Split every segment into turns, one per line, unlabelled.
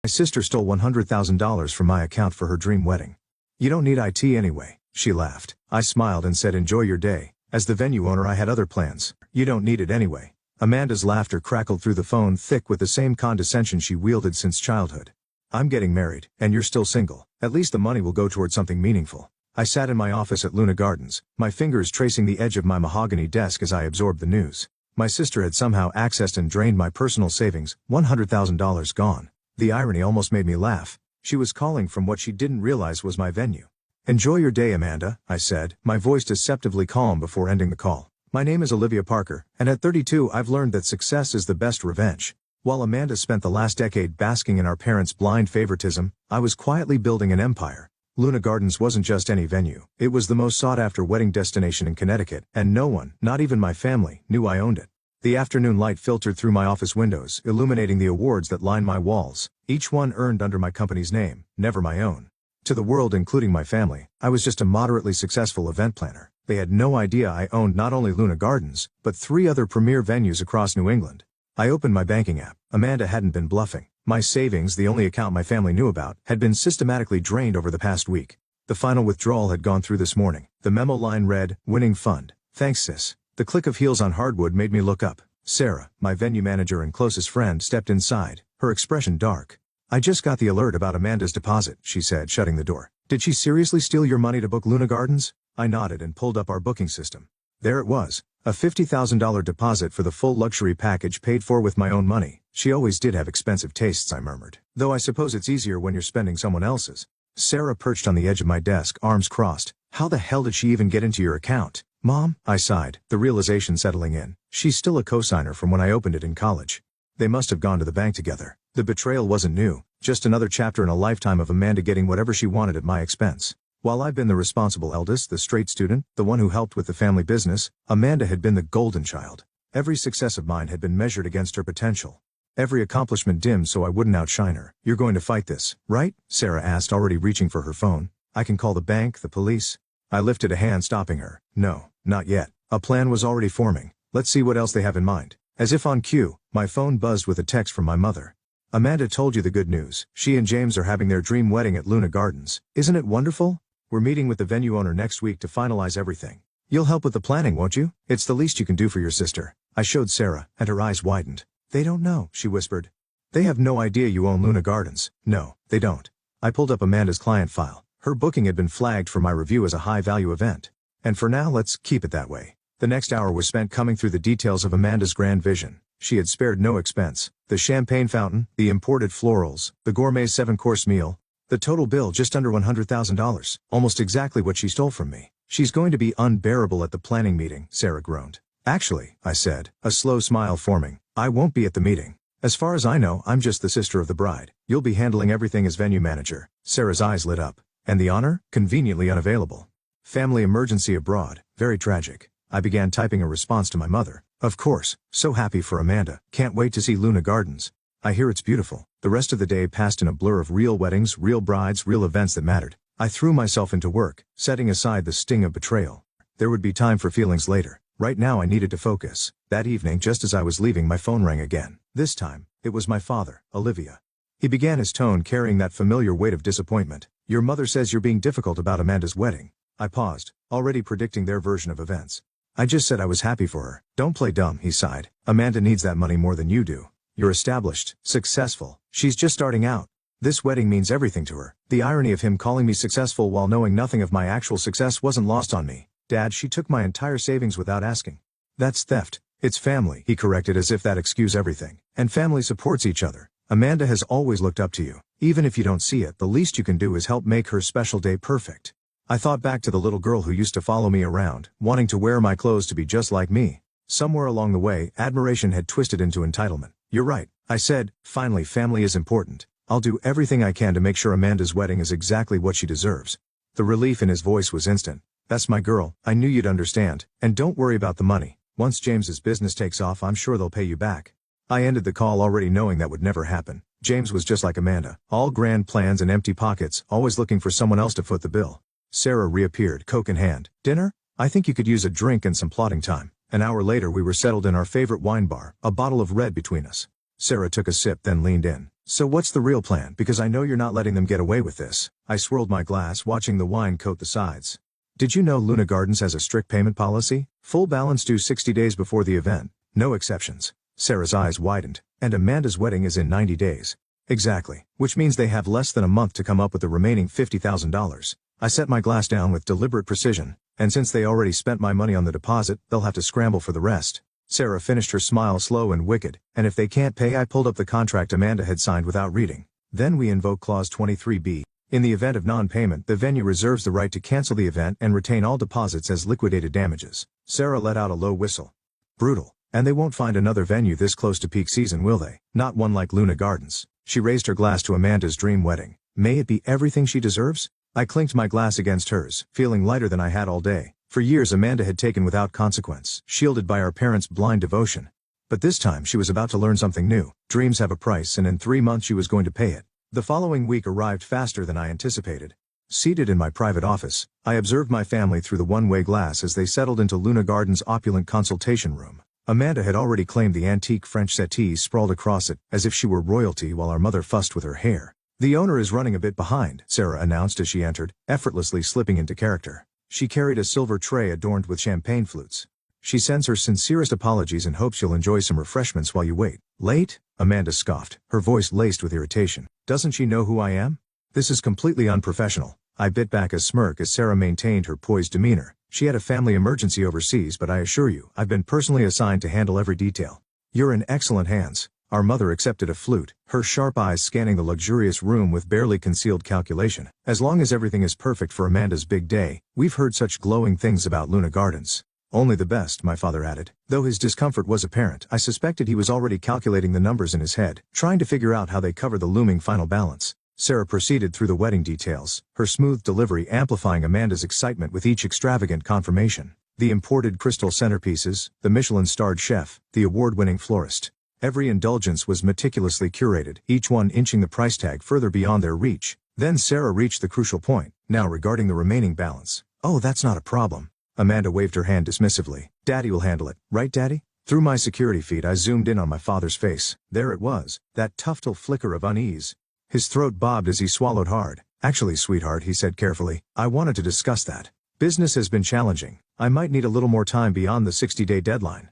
My sister stole $100,000 from my account for her dream wedding. You don't need IT anyway, she laughed. I smiled and said enjoy your day. As the venue owner I had other plans. You don't need it anyway. Amanda's laughter crackled through the phone thick with the same condescension she wielded since childhood. I'm getting married, and you're still single. At least the money will go toward something meaningful. I sat in my office at Luna Gardens, my fingers tracing the edge of my mahogany desk as I absorbed the news. My sister had somehow accessed and drained my personal savings, $100,000 gone. The irony almost made me laugh. She was calling from what she didn't realize was my venue. Enjoy your day, Amanda, I said, my voice deceptively calm before ending the call. My name is Olivia Parker, and at 32 I've learned that success is the best revenge. While Amanda spent the last decade basking in our parents' blind favoritism, I was quietly building an empire. Luna Gardens wasn't just any venue. It was the most sought-after wedding destination in Connecticut, and no one, not even my family, knew I owned it. The afternoon light filtered through my office windows, illuminating the awards that lined my walls, each one earned under my company's name, never my own. To the world, including my family, I was just a moderately successful event planner. They had no idea I owned not only Luna Gardens, but 3 other premier venues across New England. I opened my banking app. Amanda hadn't been bluffing. My savings, the only account my family knew about, had been systematically drained over the past week. The final withdrawal had gone through this morning. The memo line read, "Winning fund. Thanks, sis." The click of heels on hardwood made me look up. Sarah, my venue manager and closest friend, stepped inside, her expression dark. "I just got the alert about Amanda's deposit," she said, shutting the door. "Did she seriously steal your money to book Luna Gardens?" I nodded and pulled up our booking system. There it was, a $50,000 deposit for the full luxury package paid for with my own money. She always did have expensive tastes, I murmured. Though I suppose it's easier when you're spending someone else's. Sarah perched on the edge of my desk, arms crossed. "How the hell did she even get into your account?" "Mom," I sighed, the realization settling in. She's still a cosigner from when I opened it in college. They must have gone to the bank together. The betrayal wasn't new, just another chapter in a lifetime of Amanda getting whatever she wanted at my expense. While I've been the responsible eldest, the straight student, the one who helped with the family business, Amanda had been the golden child. Every success of mine had been measured against her potential. Every accomplishment dimmed so I wouldn't outshine her. "You're going to fight this, right?" Sarah asked, already reaching for her phone. "I can call the bank, the police." I lifted a hand, stopping her. "No, not yet. A plan was already forming. Let's see what else they have in mind." As if on cue, my phone buzzed with a text from my mother. "Amanda told you the good news. She and James are having their dream wedding at Luna Gardens. Isn't it wonderful? We're meeting with the venue owner next week to finalize everything. You'll help with the planning, won't you? It's the least you can do for your sister." I showed Sarah, and her eyes widened. "They don't know," she whispered. "They have no idea you own Luna Gardens." "No, they don't." I pulled up Amanda's client file. Her booking had been flagged for my review as a high-value event. And for now, let's keep it that way. The next hour was spent combing through the details of Amanda's grand vision. She had spared no expense. The champagne fountain, the imported florals, the gourmet 7-course meal. The total bill just under $100,000, almost exactly what she stole from me. "She's going to be unbearable at the planning meeting," Sarah groaned. "Actually," I said, a slow smile forming, "I won't be at the meeting. As far as I know, I'm just the sister of the bride. You'll be handling everything as venue manager." Sarah's eyes lit up. "And the honor? Conveniently unavailable. Family emergency abroad. Very tragic." I began typing a response to my mother. "Of course, so happy for Amanda. Can't wait to see Luna Gardens. I hear it's beautiful." The rest of the day passed in a blur of real weddings, real brides, real events that mattered. I threw myself into work, setting aside the sting of betrayal. There would be time for feelings later. Right now I needed to focus. That evening, just as I was leaving, my phone rang again. This time, it was my father, Olivia. He began, his tone carrying that familiar weight of disappointment. "Your mother says you're being difficult about Amanda's wedding." I paused, already predicting their version of events. "I just said I was happy for her." "Don't play dumb," he sighed. "Amanda needs that money more than you do. You're established, successful. She's just starting out. This wedding means everything to her." The irony of him calling me successful while knowing nothing of my actual success wasn't lost on me. "Dad, she took my entire savings without asking." "That's theft." "It's family," he corrected, as if that excused everything. "And family supports each other. Amanda has always looked up to you. Even if you don't see it, the least you can do is help make her special day perfect." I thought back to the little girl who used to follow me around, wanting to wear my clothes to be just like me. Somewhere along the way, admiration had twisted into entitlement. "You're right," I said. "Finally, family is important. I'll do everything I can to make sure Amanda's wedding is exactly what she deserves." The relief in his voice was instant. "That's my girl. I knew you'd understand. And don't worry about the money. Once James's business takes off, I'm sure they'll pay you back." I ended the call already knowing that would never happen. James was just like Amanda. All grand plans and empty pockets, always looking for someone else to foot the bill. Sarah reappeared, Coke in hand. "Dinner? I think you could use a drink and some plotting time." An hour later we were settled in our favorite wine bar, a bottle of red between us. Sarah took a sip, then leaned in. So what's the real plan? Because I know you're not letting them get away with this. I swirled my glass, watching the wine coat the sides. Did you know Luna Gardens has a strict payment policy? Full balance due 60 days before the event. No exceptions. Sarah's eyes widened. And Amanda's wedding is in 90 days. Exactly. Which means they have less than a month to come up with the remaining $50,000. I set my glass down with deliberate precision. And since they already spent my money on the deposit, they'll have to scramble for the rest. Sarah finished her smile slow and wicked, and if they can't pay, I pulled up the contract Amanda had signed without reading. Then we invoke Clause 23B. In the event of non-payment, the venue reserves the right to cancel the event and retain all deposits as liquidated damages. Sarah let out a low whistle. Brutal. And they won't find another venue this close to peak season, will they? Not one like Luna Gardens. She raised her glass to Amanda's dream wedding. May it be everything she deserves? I clinked my glass against hers, feeling lighter than I had all day. For years Amanda had taken without consequence, shielded by our parents' blind devotion. But this time she was about to learn something new. Dreams have a price, and in 3 months she was going to pay it. The following week arrived faster than I anticipated. Seated in my private office, I observed my family through the one-way glass as they settled into Luna Gardens' opulent consultation room. Amanda had already claimed the antique French settees sprawled across it, as if she were royalty, while our mother fussed with her hair. The owner is running a bit behind, Sarah announced as she entered, effortlessly slipping into character. She carried a silver tray adorned with champagne flutes. She sends her sincerest apologies and hopes you'll enjoy some refreshments while you wait. Late? Amanda scoffed, her voice laced with irritation. Doesn't she know who I am? This is completely unprofessional. I bit back a smirk as Sarah maintained her poised demeanor. She had a family emergency overseas, but I assure you, I've been personally assigned to handle every detail. You're in excellent hands. Our mother accepted a flute, her sharp eyes scanning the luxurious room with barely concealed calculation. As long as everything is perfect for Amanda's big day, we've heard such glowing things about Luna Gardens. Only the best, my father added. Though his discomfort was apparent, I suspected he was already calculating the numbers in his head, trying to figure out how they cover the looming final balance. Sarah proceeded through the wedding details, her smooth delivery amplifying Amanda's excitement with each extravagant confirmation. The imported crystal centerpieces, the Michelin-starred chef, the award-winning florist. Every indulgence was meticulously curated, each one inching the price tag further beyond their reach. Then Sarah reached the crucial point. Now regarding the remaining balance. Oh, that's not a problem. Amanda waved her hand dismissively. Daddy will handle it, right Daddy? Through my security feed I zoomed in on my father's face. There it was, that tuftal flicker of unease. His throat bobbed as he swallowed hard. Actually, sweetheart, he said carefully, I wanted to discuss that. Business has been challenging. I might need a little more time beyond the 60-day deadline.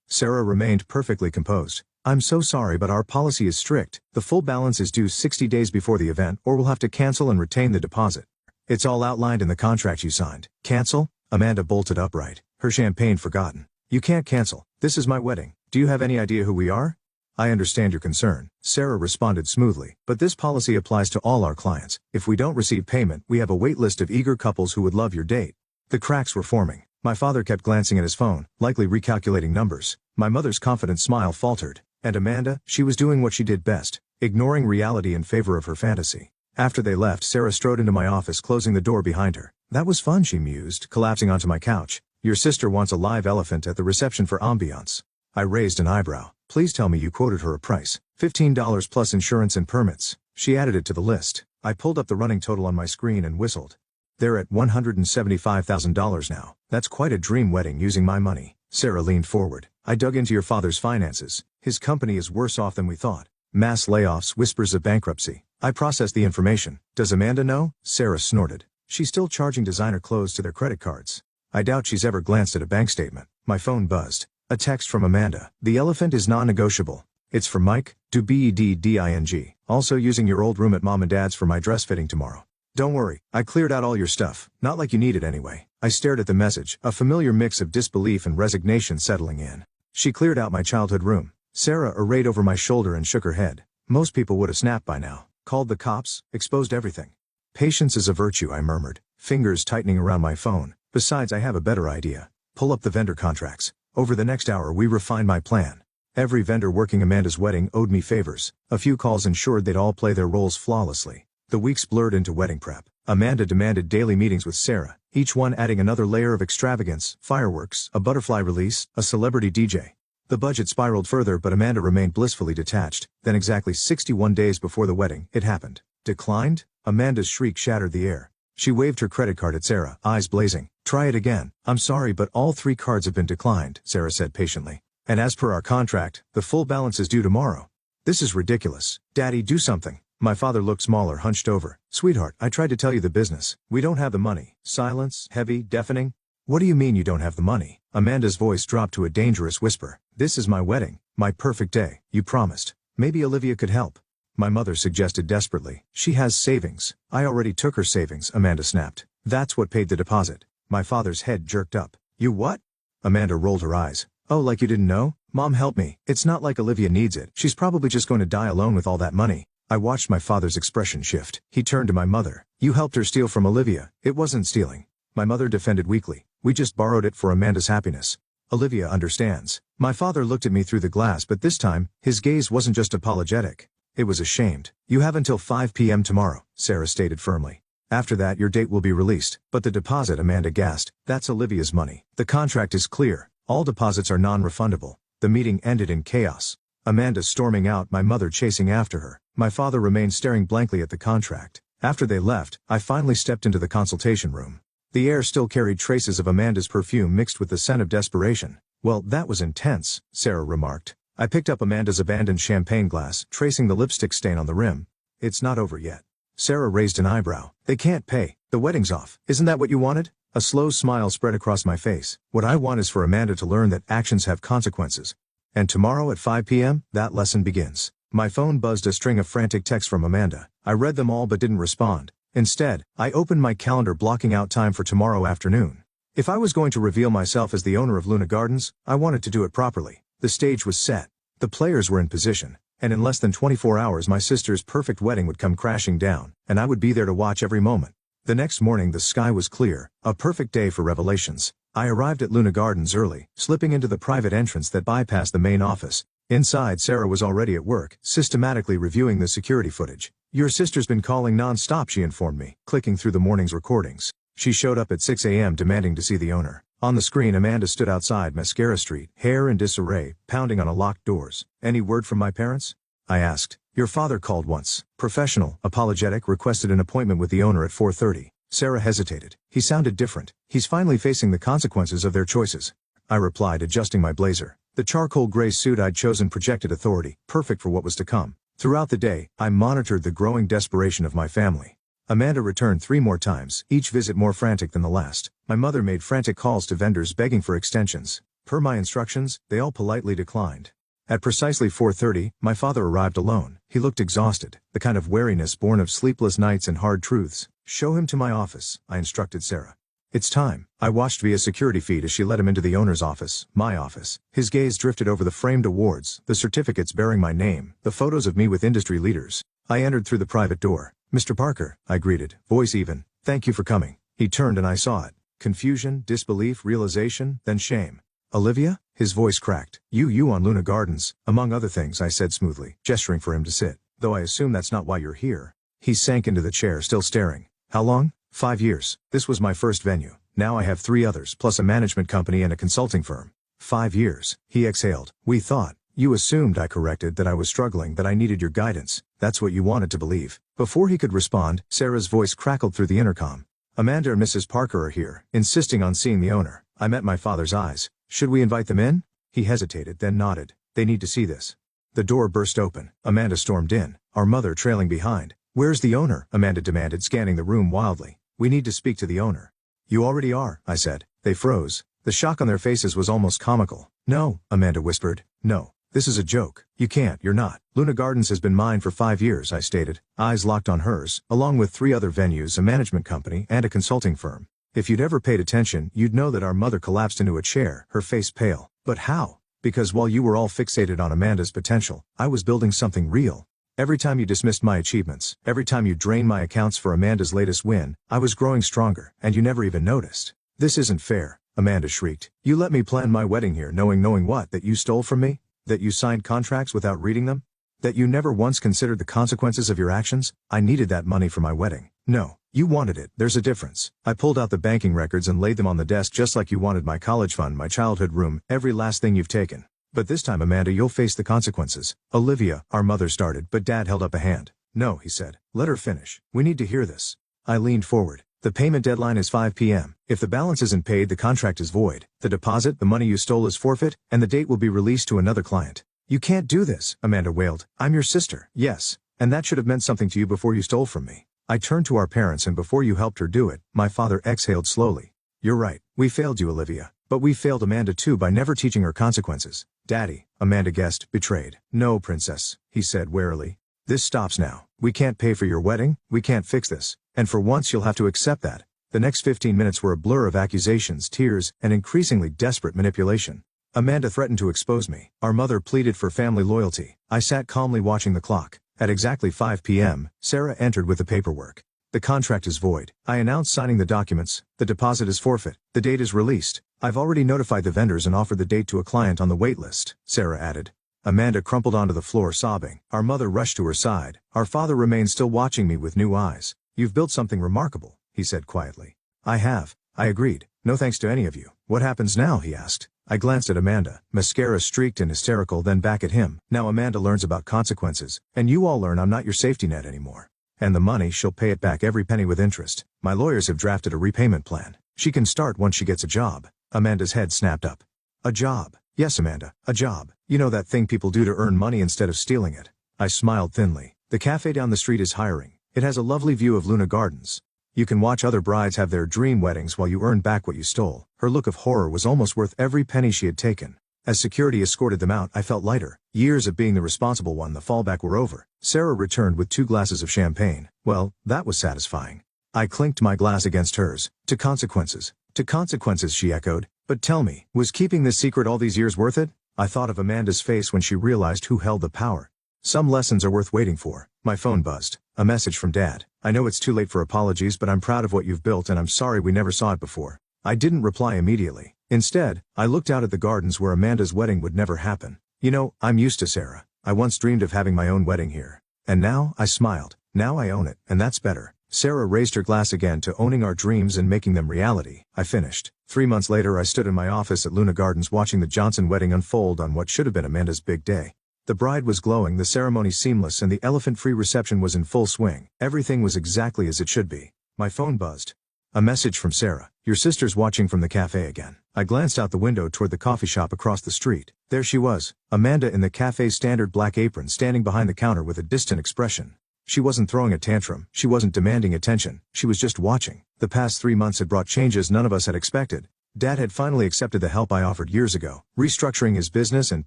Sarah remained perfectly composed. I'm so sorry, but our policy is strict. The full balance is due 60 days before the event, or we'll have to cancel and retain the deposit. It's all outlined in the contract you signed. Cancel? Amanda bolted upright, her champagne forgotten. You can't cancel. This is my wedding. Do you have any idea who we are? I understand your concern, Sarah responded smoothly, but this policy applies to all our clients. If we don't receive payment, we have a wait list of eager couples who would love your date. The cracks were forming. My father kept glancing at his phone, likely recalculating numbers. My mother's confident smile faltered. And Amanda, she was doing what she did best, ignoring reality in favor of her fantasy. After they left, Sarah strode into my office, closing the door behind her. That was fun, she mused, collapsing onto my couch. Your sister wants a live elephant at the reception for ambiance. I raised an eyebrow. Please tell me you quoted her a price. $15 plus insurance and permits. She added it to the list. I pulled up the running total on my screen and whistled. They're at $175,000 now. That's quite a dream wedding using my money. Sarah leaned forward. I dug into your father's finances. His company is worse off than we thought. Mass layoffs, whispers of bankruptcy. I processed the information. Does Amanda know? Sarah snorted. She's still charging designer clothes to their credit cards. I doubt she's ever glanced at a bank statement. My phone buzzed. A text from Amanda. The elephant is non-negotiable. It's for Mike, Bedding. Also using your old room at Mom and Dad's for my dress fitting tomorrow. Don't worry, I cleared out all your stuff. Not like you need it anyway. I stared at the message, a familiar mix of disbelief and resignation settling in. She cleared out my childhood room. Sarah arrayed over my shoulder and shook her head. Most people would have snapped by now. Called the cops, exposed everything. Patience is a virtue, I murmured, fingers tightening around my phone. Besides, I have a better idea. Pull up the vendor contracts. Over the next hour we refined my plan. Every vendor working Amanda's wedding owed me favors. A few calls ensured they'd all play their roles flawlessly. The weeks blurred into wedding prep. Amanda demanded daily meetings with Sarah, each one adding another layer of extravagance, fireworks, a butterfly release, a celebrity DJ. The budget spiraled further, but Amanda remained blissfully detached. Then exactly 61 days before the wedding, it happened. Declined? Amanda's shriek shattered the air. She waved her credit card at Sarah, eyes blazing. Try it again. I'm sorry, but all 3 cards have been declined, Sarah said patiently. And as per our contract, the full balance is due tomorrow. This is ridiculous. Daddy, do something. My father looked smaller, hunched over. Sweetheart, I tried to tell you the business. We don't have the money. Silence, heavy, deafening. What do you mean you don't have the money? Amanda's voice dropped to a dangerous whisper. This is my wedding, my perfect day. You promised. Maybe Olivia could help. My mother suggested desperately. She has savings. I already took her savings, Amanda snapped. That's what paid the deposit. My father's head jerked up. You what? Amanda rolled her eyes. Oh, like you didn't know? Mom, help me. It's not like Olivia needs it. She's probably just going to die alone with all that money. I watched my father's expression shift. He turned to my mother. You helped her steal from Olivia. It wasn't stealing. My mother defended weakly. We just borrowed it for Amanda's happiness. Olivia understands. My father looked at me through the glass, but this time, his gaze wasn't just apologetic. It was ashamed. You have until 5 p.m. tomorrow, Sarah stated firmly. After that your date will be released. But the deposit, Amanda gasped. That's Olivia's money. The contract is clear. All deposits are non-refundable. The meeting ended in chaos. Amanda storming out, my mother chasing after her. My father remained staring blankly at the contract. After they left, I finally stepped into the consultation room. The air still carried traces of Amanda's perfume mixed with the scent of desperation. Well, that was intense, Sarah remarked. I picked up Amanda's abandoned champagne glass, tracing the lipstick stain on the rim. It's not over yet. Sarah raised an eyebrow. They can't pay. The wedding's off. Isn't that what you wanted? A slow smile spread across my face. What I want is for Amanda to learn that actions have consequences. And tomorrow at 5 p.m., that lesson begins. My phone buzzed a string of frantic texts from Amanda. I read them all but didn't respond. Instead, I opened my calendar, blocking out time for tomorrow afternoon. If I was going to reveal myself as the owner of Luna Gardens, I wanted to do it properly. The stage was set. The players were in position. And in less than 24 hours my sister's perfect wedding would come crashing down, and I would be there to watch every moment. The next morning the sky was clear, a perfect day for revelations. I arrived at Luna Gardens early, slipping into the private entrance that bypassed the main office. Inside, Sarah was already at work, systematically reviewing the security footage. Your sister's been calling non-stop, she informed me, clicking through the morning's recordings. She showed up at 6 a.m. demanding to see the owner. On the screen Amanda stood outside Mascara Street, hair in disarray, pounding on locked doors. Any word from my parents? I asked. Your father called once. Professional, apologetic, requested an appointment with the owner at 4:30. Sarah hesitated. He sounded different. He's finally facing the consequences of their choices. I replied, adjusting my blazer. The charcoal gray suit I'd chosen projected authority, perfect for what was to come. Throughout the day, I monitored the growing desperation of my family. Amanda returned 3 more times, each visit more frantic than the last. My mother made frantic calls to vendors begging for extensions. Per my instructions, they all politely declined. At precisely 4:30, my father arrived alone. He looked exhausted, the kind of weariness born of sleepless nights and hard truths. Show him to my office, I instructed Sarah. It's time. I watched via security feed as she led him into the owner's office, my office. His gaze drifted over the framed awards, the certificates bearing my name, the photos of me with industry leaders. I entered through the private door. Mr. Parker, I greeted, voice even. Thank you for coming. He turned and I saw it. Confusion, disbelief, realization, then shame. Olivia? His voice cracked. You on Luna Gardens, among other things, I said smoothly, gesturing for him to sit. Though I assume that's not why you're here. He sank into the chair, still staring. How long? 5 years. This was my first venue. Now I have 3 others, plus a management company and a consulting firm. 5 years. He exhaled. We thought. You assumed, I corrected, that I was struggling, that I needed your guidance. That's what you wanted to believe. Before he could respond, Sarah's voice crackled through the intercom. Amanda and Mrs. Parker are here, insisting on seeing the owner. I met my father's eyes. Should we invite them in? He hesitated, then nodded. They need to see this. The door burst open. Amanda stormed in, our mother trailing behind. Where's the owner? Amanda demanded, scanning the room wildly. We need to speak to the owner. You already are, I said. They froze. The shock on their faces was almost comical. No, Amanda whispered. No. This is a joke. You can't, you're not. Luna Gardens has been mine for 5 years, I stated, eyes locked on hers, along with 3 other venues, a management company, and a consulting firm. If you'd ever paid attention, you'd know that our mother collapsed into a chair, her face pale. But how? Because while you were all fixated on Amanda's potential, I was building something real. Every time you dismissed my achievements, every time you drained my accounts for Amanda's latest win, I was growing stronger, and you never even noticed. This isn't fair, Amanda shrieked. You let me plan my wedding here knowing what? That you stole from me? That you signed contracts without reading them? That you never once considered the consequences of your actions? I needed that money for my wedding. No, you wanted it. There's a difference. I pulled out the banking records and laid them on the desk just like you wanted my college fund, my childhood room, every last thing you've taken. But this time, Amanda, you'll face the consequences. Olivia, our mother started, but Dad held up a hand. No, he said. Let her finish. We need to hear this. I leaned forward. The payment deadline is 5 p.m. If the balance isn't paid, the contract is void. The deposit, the money you stole, is forfeit, and the date will be released to another client. You can't do this, Amanda wailed. I'm your sister. Yes, and that should have meant something to you before you stole from me. I turned to our parents and before you helped her do it, my father exhaled slowly. You're right, we failed you, Olivia. But we failed Amanda too by never teaching her consequences. Daddy, Amanda guessed, betrayed. No, princess, he said warily. This stops now. We can't pay for your wedding, we can't fix this. And for once you'll have to accept that. The next 15 minutes were a blur of accusations, tears, and increasingly desperate manipulation. Amanda threatened to expose me. Our mother pleaded for family loyalty. I sat calmly watching the clock. At exactly 5 p.m., Sarah entered with the paperwork. The contract is void. I announced signing the documents. The deposit is forfeit. The date is released. I've already notified the vendors and offered the date to a client on the wait list, Sarah added. Amanda crumpled onto the floor sobbing. Our mother rushed to her side. Our father remained still watching me with new eyes. You've built something remarkable, he said quietly. I have, I agreed. No thanks to any of you. What happens now, he asked. I glanced at Amanda, mascara streaked and hysterical, then back at him. Now Amanda learns about consequences, and you all learn I'm not your safety net anymore. And the money, she'll pay it back every penny with interest. My lawyers have drafted a repayment plan. She can start once she gets a job. Amanda's head snapped up. A job? Yes, Amanda, a job. You know that thing people do to earn money instead of stealing it. I smiled thinly. The cafe down the street is hiring. It has a lovely view of Luna Gardens. You can watch other brides have their dream weddings while you earn back what you stole. Her look of horror was almost worth every penny she had taken. As security escorted them out, I felt lighter. Years of being the responsible one, the fallback, were over. Sarah returned with 2 glasses of champagne. Well, that was satisfying. I clinked my glass against hers. To consequences. To consequences, she echoed. But tell me, was keeping this secret all these years worth it? I thought of Amanda's face when she realized who held the power. Some lessons are worth waiting for. My phone buzzed. A message from Dad. I know it's too late for apologies, but I'm proud of what you've built and I'm sorry we never saw it before. I didn't reply immediately. Instead, I looked out at the gardens where Amanda's wedding would never happen. You know, I'm used to Sarah. I once dreamed of having my own wedding here. And now, I smiled. Now I own it, and that's better. Sarah raised her glass again to owning our dreams and making them reality. I finished. 3 months later, I stood in my office at Luna Gardens watching the Johnson wedding unfold on what should have been Amanda's big day. The bride was glowing, the ceremony seamless, and the elephant-free reception was in full swing. Everything was exactly as it should be. My phone buzzed. A message from Sarah. Your sister's watching from the cafe again. I glanced out the window toward the coffee shop across the street. There she was, Amanda in the cafe's standard black apron, standing behind the counter with a distant expression. She wasn't throwing a tantrum, she wasn't demanding attention, she was just watching. The past 3 months had brought changes none of us had expected. Dad had finally accepted the help I offered years ago, restructuring his business and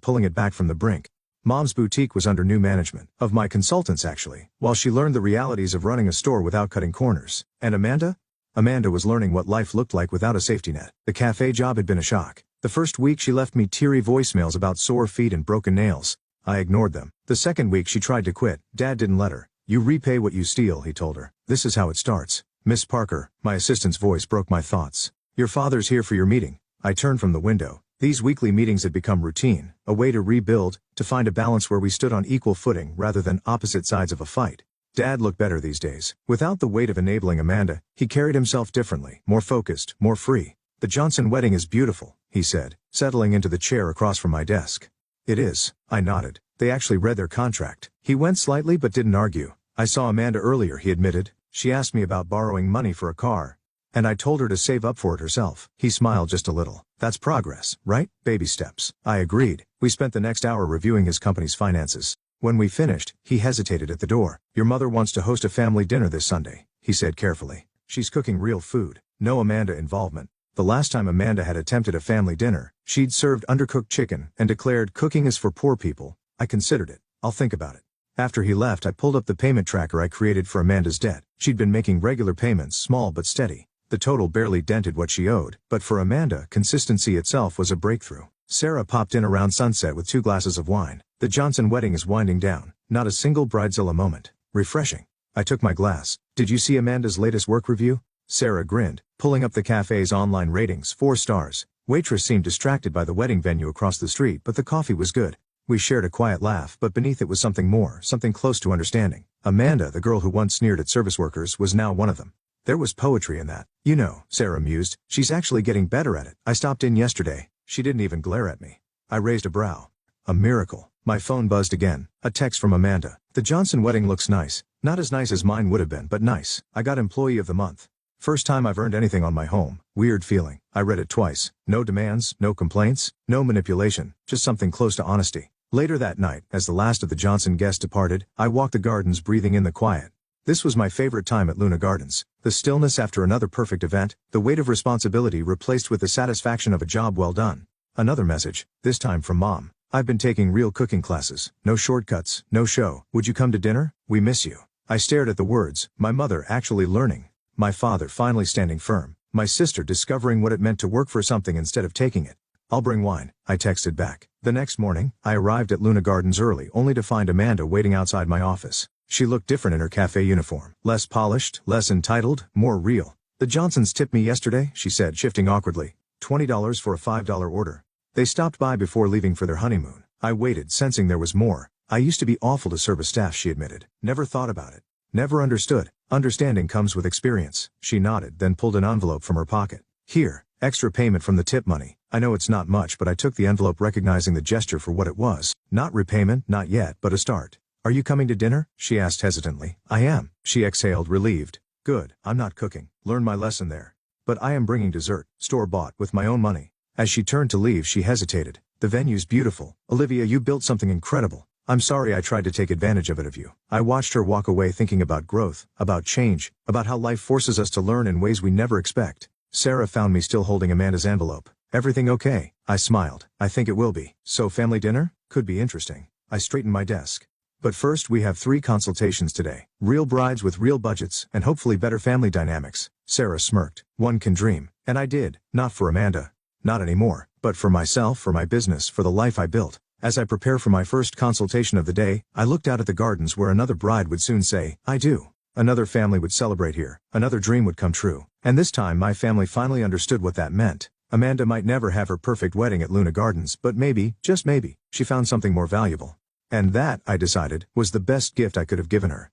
pulling it back from the brink. Mom's boutique was under new management, of my consultants actually, while she learned the realities of running a store without cutting corners. And Amanda? Amanda was learning what life looked like without a safety net. The cafe job had been a shock. The first week she left me teary voicemails about sore feet and broken nails. I ignored them. The second week she tried to quit. Dad didn't let her. You repay what you steal, he told her. This is how it starts. Miss Parker, my assistant's voice broke my thoughts. Your father's here for your meeting. I turned from the window. These weekly meetings had become routine, a way to rebuild, to find a balance where we stood on equal footing rather than opposite sides of a fight. Dad looked better these days. Without the weight of enabling Amanda, he carried himself differently, more focused, more free. The Johnson wedding is beautiful, he said, settling into the chair across from my desk. It is, I nodded. They actually read their contract. He went slightly but didn't argue. I saw Amanda earlier, he admitted. She asked me about borrowing money for a car. And I told her to save up for it herself. He smiled just a little. That's progress, right? Baby steps. I agreed. We spent the next hour reviewing his company's finances. When we finished, he hesitated at the door. Your mother wants to host a family dinner this Sunday, he said carefully. She's cooking real food. No Amanda involvement. The last time Amanda had attempted a family dinner, she'd served undercooked chicken and declared cooking is for poor people. I considered it. I'll think about it. After he left, I pulled up the payment tracker I created for Amanda's debt. She'd been making regular payments, small but steady. The total barely dented what she owed, but for Amanda, consistency itself was a breakthrough. Sarah popped in around sunset with 2 glasses of wine. The Johnson wedding is winding down. Not a single bridezilla moment. Refreshing. I took my glass. Did you see Amanda's latest work review? Sarah grinned, pulling up the cafe's online ratings, 4 stars. Waitress seemed distracted by the wedding venue across the street, but the coffee was good. We shared a quiet laugh, but beneath it was something more, something close to understanding. Amanda, the girl who once sneered at service workers, was now one of them. There was poetry in that. You know, Sarah mused, she's actually getting better at it. I stopped in yesterday. She didn't even glare at me. I raised a brow. A miracle. My phone buzzed again. A text from Amanda. The Johnson wedding looks nice. Not as nice as mine would have been, but nice. I got Employee of the Month. First time I've earned anything on my home. Weird feeling. I read it twice. No demands, no complaints, no manipulation, just something close to honesty. Later that night, as the last of the Johnson guests departed, I walked the gardens breathing in the quiet. This was my favorite time at Luna Gardens. The stillness after another perfect event, the weight of responsibility replaced with the satisfaction of a job well done. Another message, this time from Mom. I've been taking real cooking classes. No shortcuts, no show. Would you come to dinner? We miss you. I stared at the words, my mother actually learning. My father finally standing firm. My sister discovering what it meant to work for something instead of taking it. I'll bring wine, I texted back. The next morning, I arrived at Luna Gardens early only to find Amanda waiting outside my office. She looked different in her cafe uniform. Less polished, less entitled, more real. The Johnsons tipped me yesterday, she said, shifting awkwardly. $20 for a $5 order. They stopped by before leaving for their honeymoon. I waited, sensing there was more. I used to be awful to service staff, she admitted. Never thought about it. Never understood. Understanding comes with experience. She nodded, then pulled an envelope from her pocket. Here, extra payment from the tip money. I know it's not much, but I took the envelope recognizing the gesture for what it was. Not repayment, not yet, but a start. Are you coming to dinner? She asked hesitantly. I am. She exhaled, relieved. Good, I'm not cooking. Learn my lesson there. But I am bringing dessert, store-bought, with my own money. As she turned to leave, she hesitated. The venue's beautiful. Olivia, you built something incredible. I'm sorry I tried to take advantage of it. I watched her walk away thinking about growth, about change, about how life forces us to learn in ways we never expect. Sarah found me still holding Amanda's envelope. Everything okay? I smiled. I think it will be. So family dinner? Could be interesting. I straightened my desk. But first we have 3 consultations today. Real brides with real budgets, and hopefully better family dynamics. Sarah smirked. One can dream. And I did. Not for Amanda. Not anymore. But for myself, for my business, for the life I built. As I prepare for my first consultation of the day, I looked out at the gardens where another bride would soon say, I do. Another family would celebrate here. Another dream would come true. And this time my family finally understood what that meant. Amanda might never have her perfect wedding at Luna Gardens, but maybe, just maybe, she found something more valuable. And that, I decided, was the best gift I could have given her.